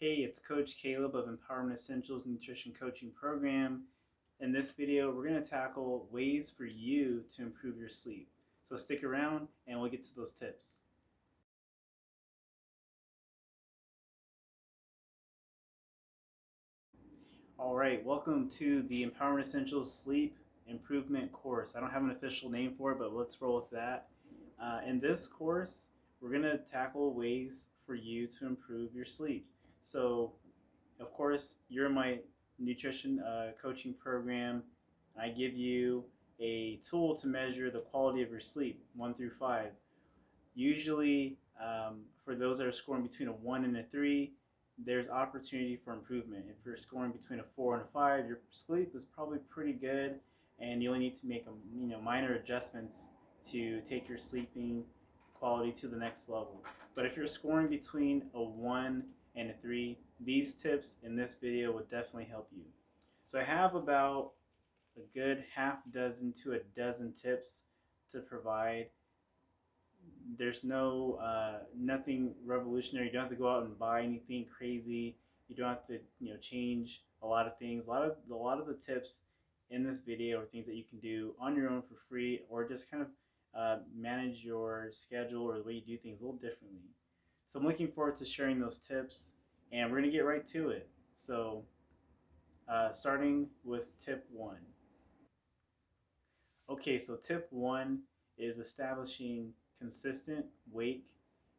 Hey, it's Coach Caleb of Empowerment Essentials Nutrition Coaching Program. In this video, we're going to tackle ways for you to improve your sleep. So stick around and we'll get to those tips. All right, welcome to the Empowerment Essentials Sleep Improvement course. I don't have an official name for it, but let's roll with that. In this course, we're going to tackle ways for you to improve your sleep. So of course, you're in my nutrition coaching program. I give you a tool to measure the quality of your sleep, 1 through 5. Usually, for those that are scoring between a 1 and a 3, there's opportunity for improvement. If you're scoring between a 4 and a 5, your sleep is probably pretty good, and you only need to make minor adjustments to take your sleeping quality to the next level. But if you're scoring between a 1 and a 3, these tips in this video would definitely help you. So I have about a good half dozen to a dozen tips to provide. There's nothing revolutionary. You don't have to go out and buy anything crazy. You don't have to change a lot of things. A lot of the tips in this video are things that you can do on your own for free, or just kind of manage your schedule or the way you do things a little differently. So I'm looking forward to sharing those tips, and we're gonna get right to it. So starting with tip one. Okay, so tip one is establishing consistent wake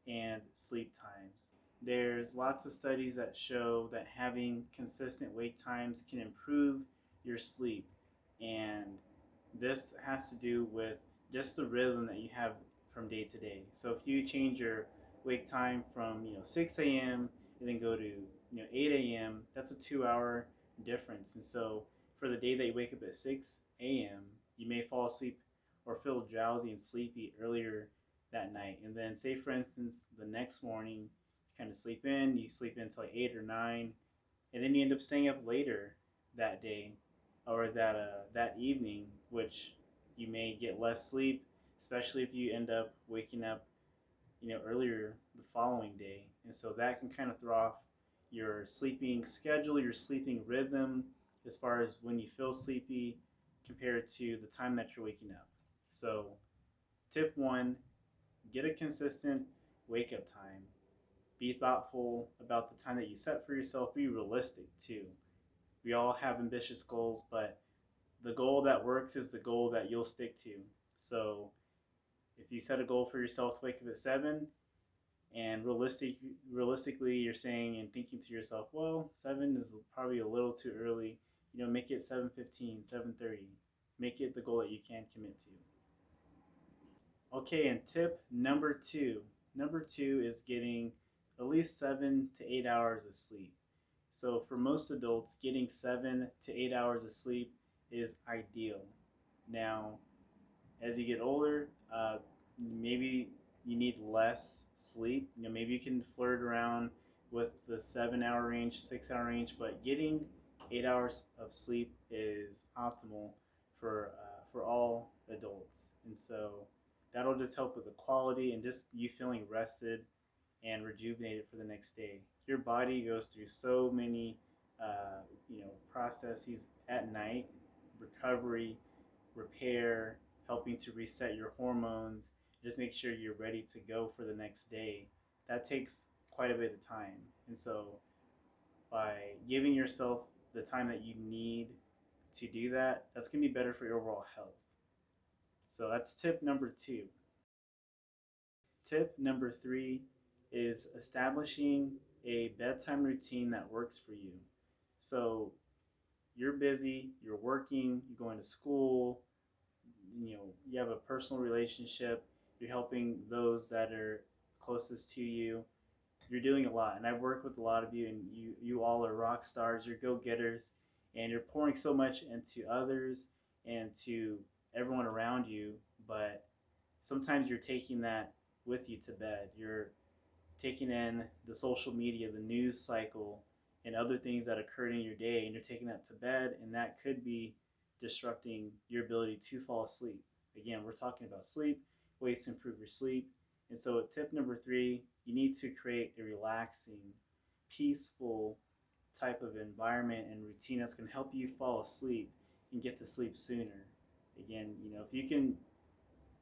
and sleep times. There's lots of studies that show that having consistent wake times can improve your sleep, and this has to do with just the rhythm that you have from day to day. So if you change your wake time from 6 a.m. and then go to 8 a.m., that's a 2-hour difference. And so for the day that you wake up at 6 a.m., you may fall asleep or feel drowsy and sleepy earlier that night. And then, say for instance, the next morning, you kind of you sleep until like 8 or 9, and then you end up staying up later that day or that evening, which you may get less sleep, especially if you end up waking up earlier the following day. And so that can kind of throw off your sleeping schedule, your sleeping rhythm, as far as when you feel sleepy compared to the time that you're waking up. So tip one, get a consistent wake up time. Be thoughtful about the time that you set for yourself. Be realistic too. We all have ambitious goals, but the goal that works is the goal that you'll stick to. So if you set a goal for yourself to wake up at 7, and realistically you're saying and thinking to yourself, well, 7 is probably a little too early, make it 7:15, 7:30. Make it the goal that you can commit to. Okay, and tip number two. Number two is getting at least 7 to 8 hours of sleep. So for most adults, getting 7 to 8 hours of sleep is ideal. Now, as you get older, maybe you need less sleep. Maybe you can flirt around with the 7-hour range, 6-hour range, but getting 8 hours of sleep is optimal for all adults. And so that'll just help with the quality and just you feeling rested and rejuvenated for the next day. Your body goes through so many processes at night: recovery, repair, helping to reset your hormones, just make sure you're ready to go for the next day. That takes quite a bit of time. And so by giving yourself the time that you need to do that, that's going to be better for your overall health. So that's tip number two. Tip number three is establishing a bedtime routine that works for you. So you're busy, you're working, you're going to school, you have a personal relationship, you're helping those that are closest to you. You're doing a lot, and I've worked with a lot of you, and you all are rock stars, you're go-getters, and you're pouring so much into others and to everyone around you. But sometimes you're taking that with you to bed. You're taking in the social media, the news cycle, and other things that occurred in your day, and you're taking that to bed, and that could be disrupting your ability to fall asleep. Again, we're talking about sleep, ways to improve your sleep. And so tip number three, you need to create a relaxing peaceful type of environment and routine that's going to help you fall asleep and get to sleep sooner. Again, if you can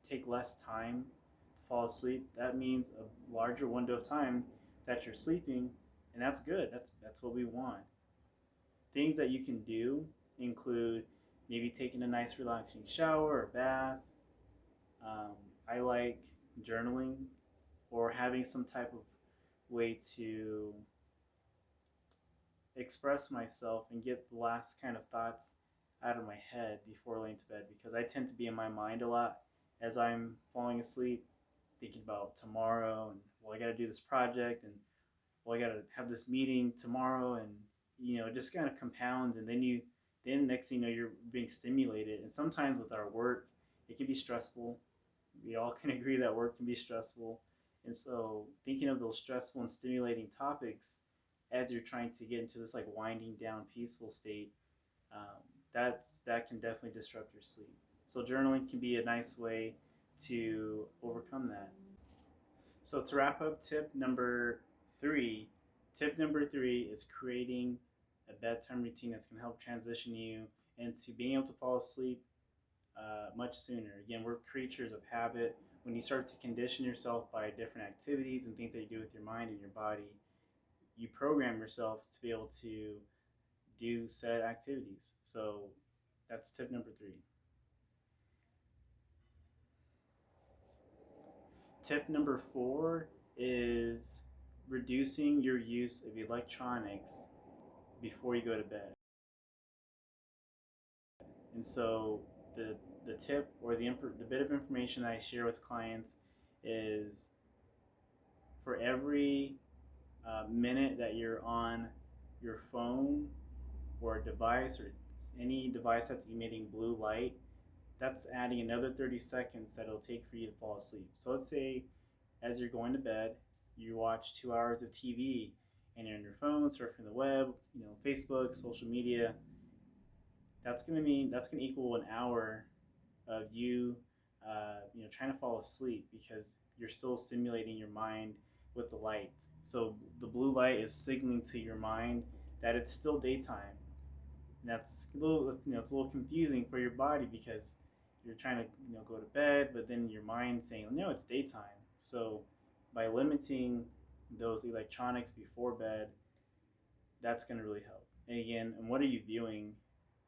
take less time to fall asleep, that means a larger window of time that you're sleeping, and that's good. That's what we want. Things that you can do include maybe taking a nice relaxing shower or bath. Um, I like journaling or having some type of way to express myself and get the last kind of thoughts out of my head before laying to bed, because I tend to be in my mind a lot as I'm falling asleep, thinking about tomorrow and, well, I got to do this project, and, well, I got to have this meeting tomorrow, and it just kind of compounds, and then next thing you know, you're being stimulated. And sometimes with our work, it can be stressful. We all can agree that work can be stressful. And so thinking of those stressful and stimulating topics as you're trying to get into this like winding down peaceful state, that can definitely disrupt your sleep. So journaling can be a nice way to overcome that. So to wrap up, three, tip number three is creating a bedtime routine that's going to help transition you into being able to fall asleep much sooner. Again, we're creatures of habit. When you start to condition yourself by different activities and things that you do with your mind and your body, you program yourself to be able to do said activities. So that's tip number three. Tip number four is reducing your use of electronics before you go to bed. And so the tip or the bit of information I share with clients is, for every minute that you're on your phone or a device or any device that's emitting blue light, that's adding another 30 seconds that it'll take for you to fall asleep. So let's say as you're going to bed, you watch 2 hours of TV and you're on your phone, surfing the web, Facebook, social media. That's going to equal an hour of you, trying to fall asleep because you're still stimulating your mind with the light. So the blue light is signaling to your mind that it's still daytime. And that's it's a little confusing for your body because you're trying to go to bed, but then your mind's saying no, it's daytime. So by limiting those electronics before bed, that's going to really help. And again, and what are you viewing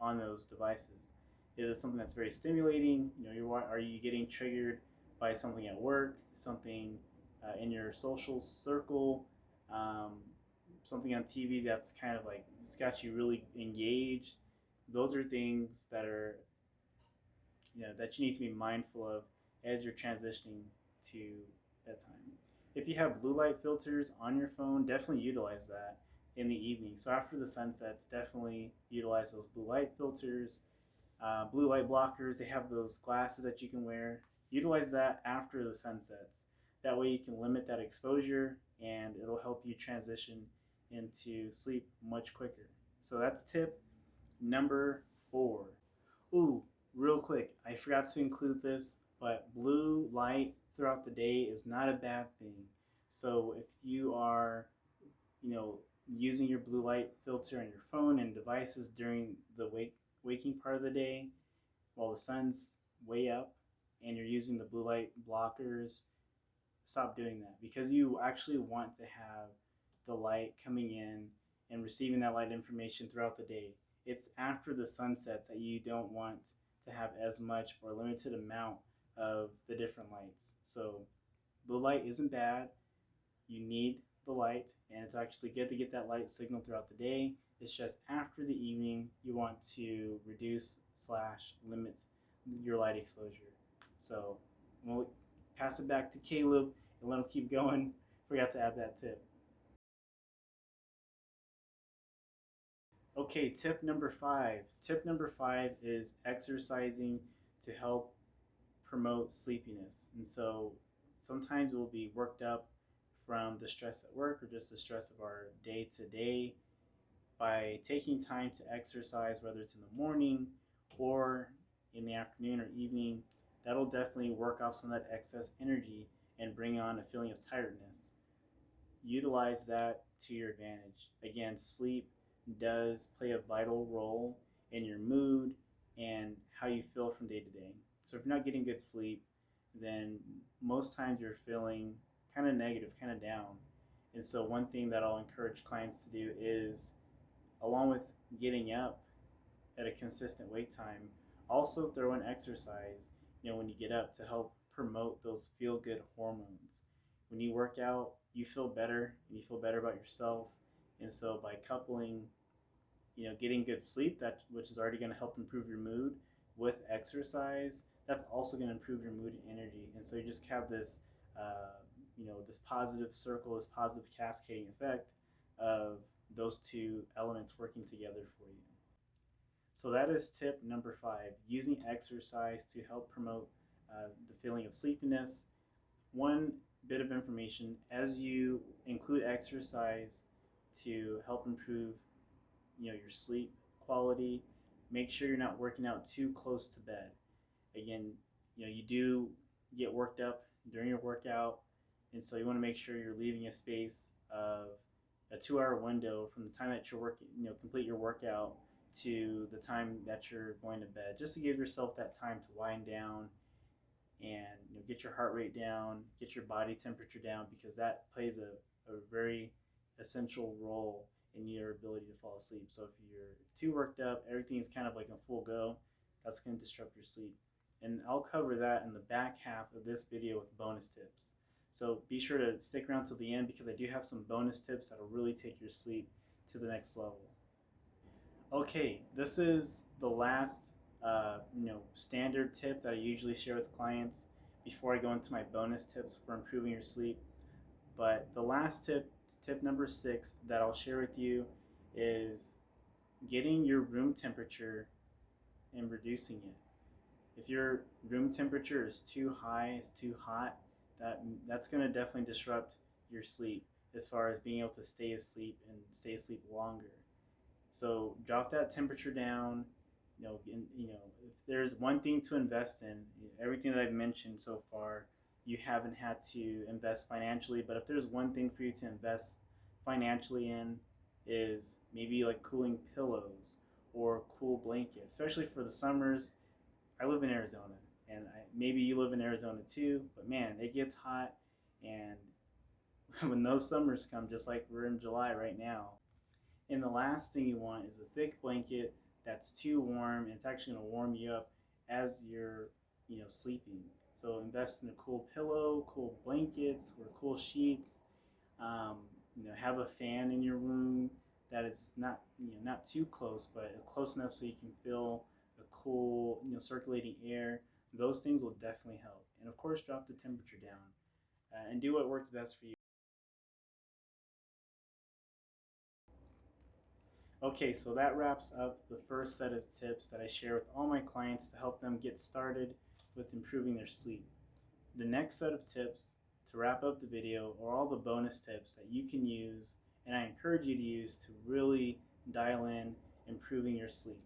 on those devices? Is it something that's very stimulating? Are you getting triggered by something at work, something in your social circle, something on TV that's kind of like it's got you really engaged? Those are things that are that you need to be mindful of as you're transitioning to bedtime. If you have blue light filters on your phone, definitely utilize that in the evening. So after the sun sets, definitely utilize those blue light filters. Blue light blockers, they have those glasses that you can wear. Utilize that after the sun sets. That way you can limit that exposure and it'll help you transition into sleep much quicker. So that's tip number four. Ooh, real quick, I forgot to include this, but blue light throughout the day is not a bad thing. So if you are, using your blue light filter on your phone and devices during the waking part of the day while the sun's way up and you're using the blue light blockers, stop doing that, because you actually want to have the light coming in and receiving that light information throughout the day. It's after the sun sets that you don't want to have as much or limited amount of the different lights. So blue light isn't bad. You need the light, and it's actually good to get that light signal throughout the day. It's just after the evening you want to reduce / limit your light exposure. So we'll pass it back to Caleb and let him keep going. Forgot to add that tip. Okay, tip number five. Tip number five is exercising to help promote sleepiness. And so sometimes we'll be worked up from the stress at work or just the stress of our day to day. By taking time to exercise, whether it's in the morning or in the afternoon or evening, that'll definitely work off some of that excess energy and bring on a feeling of tiredness. utilize that to your advantage. Again, sleep does play a vital role in your mood and how you feel from day to day. So if you're not getting good sleep, then most times you're feeling kind of negative, kind of down. And so one thing that I'll encourage clients to do is, along with getting up at a consistent wake time, also throw in exercise, when you get up, to help promote those feel good hormones. When you work out, you feel better and you feel better about yourself. And so by coupling, getting good sleep, that which is already going to help improve your mood, with exercise, that's also going to improve your mood and energy. And so you just have this, this positive circle, this positive cascading effect of those two elements working together for you. So that is tip number 5, using exercise to help promote the feeling of sleepiness. One bit of information: as you include exercise to help improve, your sleep quality, make sure you're not working out too close to bed. Again, you do get worked up during your workout, and so you want to make sure you're leaving a space of a 2-hour window from the time that you're working, complete your workout, to the time that you're going to bed, just to give yourself that time to wind down and get your heart rate down, get your body temperature down, because that plays a very essential role in your ability to fall asleep. So if you're too worked up, everything is kind of like a full go, that's going to disrupt your sleep. And I'll cover that in the back half of this video with bonus tips. So be sure to stick around till the end, because I do have some bonus tips that'll really take your sleep to the next level. Okay, this is the last standard tip that I usually share with clients before I go into my bonus tips for improving your sleep. But the last tip, tip number 6, that I'll share with you is getting your room temperature and reducing it. If your room temperature is too high, it's too hot, that's going to definitely disrupt your sleep, as far as being able to stay asleep and stay asleep longer. So drop that temperature down. If there's one thing to invest in, everything that I've mentioned so far, you haven't had to invest financially. But if there's one thing for you to invest financially in, is maybe like cooling pillows or cool blankets, especially for the summers. I live in Arizona, and maybe you live in Arizona too, but man, it gets hot. And when those summers come, just like we're in July right now, and the last thing you want is a thick blanket that's too warm, and it's actually going to warm you up as you're sleeping. So invest in a cool pillow, cool blankets, or cool sheets. Have a fan in your room that is not too close, but close enough so you can feel the cool circulating air. Those things will definitely help. And of course, drop the temperature down, and do what works best for you. Okay, so that wraps up the first set of tips that I share with all my clients to help them get started with improving their sleep. The next set of tips to wrap up the video are all the bonus tips that you can use, and I encourage you to use, to really dial in improving your sleep.